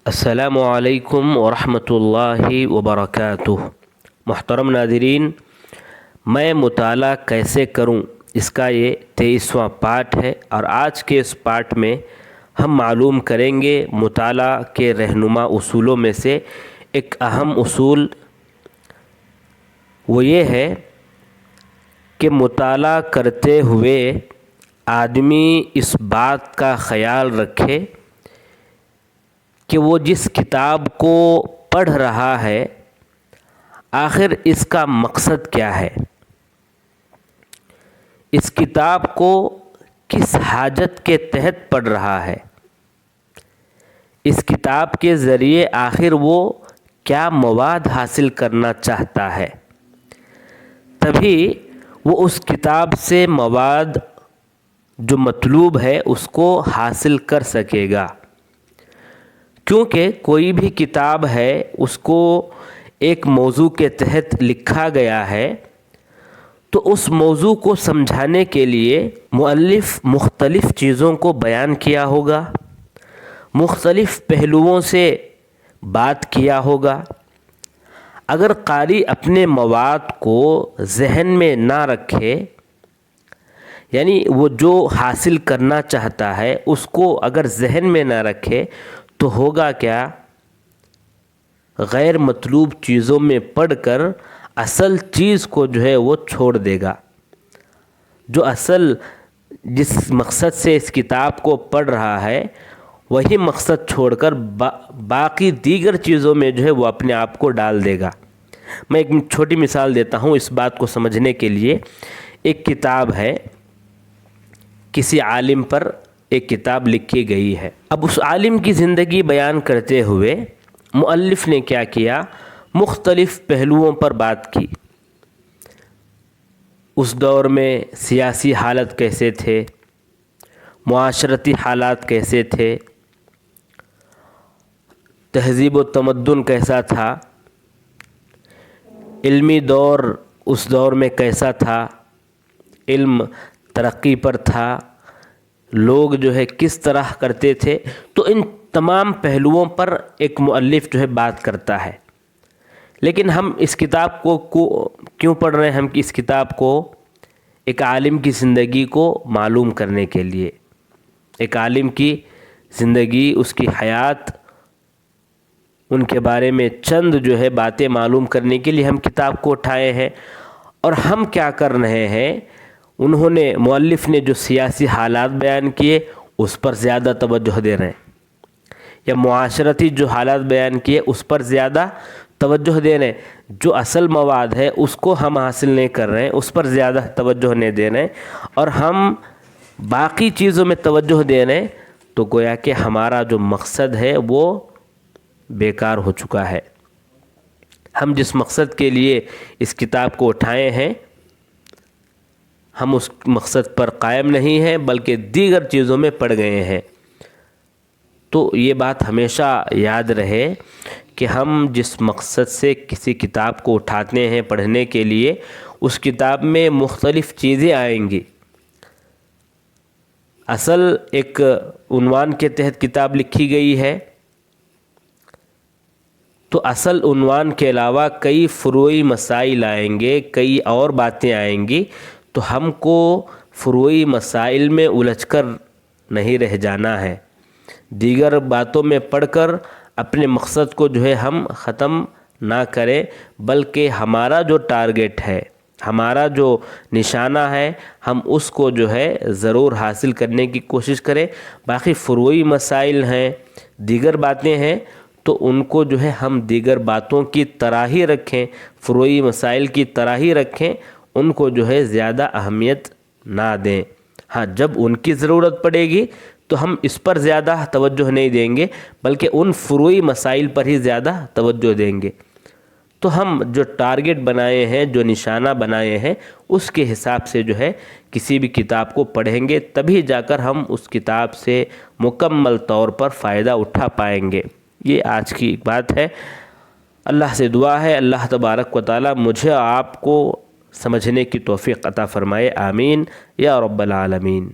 السلام علیکم ورحمۃ اللہ وبرکاتہ۔ محترم ناظرین، میں مطالعہ کیسے کروں، اس کا یہ 23واں پارٹ ہے، اور آج کے اس پارٹ میں ہم معلوم کریں گے مطالعہ کے رہنما اصولوں میں سے ایک اہم اصول، وہ یہ ہے کہ مطالعہ کرتے ہوئے آدمی اس بات کا خیال رکھے کہ وہ جس کتاب کو پڑھ رہا ہے آخر اس کا مقصد کیا ہے، اس کتاب کو کس حاجت کے تحت پڑھ رہا ہے، اس کتاب کے ذریعے آخر وہ کیا مواد حاصل کرنا چاہتا ہے، تبھی وہ اس کتاب سے مواد جو مطلوب ہے اس کو حاصل کر سکے گا۔ کیونکہ کوئی بھی کتاب ہے اس کو ایک موضوع کے تحت لکھا گیا ہے، تو اس موضوع کو سمجھانے کے لیے مؤلف مختلف چیزوں کو بیان کیا ہوگا، مختلف پہلوؤں سے بات کیا ہوگا۔ اگر قاری اپنے مواد کو ذہن میں نہ رکھے، یعنی وہ جو حاصل کرنا چاہتا ہے اس کو اگر ذہن میں نہ رکھے تو ہوگا کیا، غیر مطلوب چیزوں میں پڑھ کر اصل چیز کو جو ہے وہ چھوڑ دے گا، جو اصل جس مقصد سے اس کتاب کو پڑھ رہا ہے وہی مقصد چھوڑ کر باقی دیگر چیزوں میں جو ہے وہ اپنے آپ کو ڈال دے گا۔ میں ایک چھوٹی مثال دیتا ہوں اس بات کو سمجھنے کے لیے۔ ایک کتاب ہے، کسی عالم پر ایک کتاب لکھی گئی ہے۔ اب اس عالم کی زندگی بیان کرتے ہوئے مؤلف نے کیا کیا، مختلف پہلوؤں پر بات کی۔ اس دور میں سیاسی حالت کیسے تھے، معاشرتی حالات کیسے تھے، تہذیب و تمدن کیسا تھا، علمی دور اس دور میں کیسا تھا، علم ترقی پر تھا، لوگ جو ہے کس طرح کرتے تھے، تو ان تمام پہلوؤں پر ایک مؤلف جو ہے بات کرتا ہے۔ لیکن ہم اس کتاب کو کیوں پڑھ رہے ہیں؟ ہم اس کتاب کو ایک عالم کی زندگی کو معلوم کرنے کے لیے، ایک عالم کی زندگی، اس کی حیات، ان کے بارے میں چند جو ہے باتیں معلوم کرنے کے لیے ہم کتاب کو اٹھائے ہیں۔ اور ہم کیا کر رہے ہیں، انہوں نے مؤلف نے جو سیاسی حالات بیان کیے اس پر زیادہ توجہ دے رہے ہیں، یا معاشرتی جو حالات بیان کیے اس پر زیادہ توجہ دے رہے ہیں، جو اصل مواد ہے اس کو ہم حاصل نہیں کر رہے ہیں، اس پر زیادہ توجہ نہیں دے رہے ہیں، اور ہم باقی چیزوں میں توجہ دے رہے ہیں، تو گویا کہ ہمارا جو مقصد ہے وہ بیکار ہو چکا ہے۔ ہم جس مقصد کے لیے اس کتاب کو اٹھائے ہیں ہم اس مقصد پر قائم نہیں ہیں، بلکہ دیگر چیزوں میں پڑ گئے ہیں۔ تو یہ بات ہمیشہ یاد رہے کہ ہم جس مقصد سے کسی کتاب کو اٹھاتے ہیں پڑھنے کے لیے، اس کتاب میں مختلف چیزیں آئیں گی۔ اصل ایک عنوان کے تحت کتاب لکھی گئی ہے، تو اصل عنوان کے علاوہ کئی فروعی مسائل آئیں گے، کئی اور باتیں آئیں گی، تو ہم کو فروعی مسائل میں الجھ کر نہیں رہ جانا ہے، دیگر باتوں میں پڑھ کر اپنے مقصد کو جو ہے ہم ختم نہ کریں، بلکہ ہمارا جو ٹارگٹ ہے، ہمارا جو نشانہ ہے، ہم اس کو جو ہے ضرور حاصل کرنے کی کوشش کریں۔ باقی فروعی مسائل ہیں، دیگر باتیں ہیں، تو ان کو جو ہے ہم دیگر باتوں کی طرح ہی رکھیں، فروعی مسائل کی طرح ہی رکھیں، ان کو جو ہے زیادہ اہمیت نہ دیں۔ ہاں، جب ان کی ضرورت پڑے گی تو ہم اس پر زیادہ توجہ نہیں دیں گے، بلکہ ان فروعی مسائل پر ہی زیادہ توجہ دیں گے۔ تو ہم جو ٹارگٹ بنائے ہیں، جو نشانہ بنائے ہیں، اس کے حساب سے جو ہے کسی بھی کتاب کو پڑھیں گے، تبھی جا کر ہم اس کتاب سے مکمل طور پر فائدہ اٹھا پائیں گے۔ یہ آج کی بات ہے۔ اللہ سے دعا ہے اللہ تبارک و تعالی مجھے آپ کو سمجھنے کی توفیق عطا فرمائے، آمین یا رب العالمین۔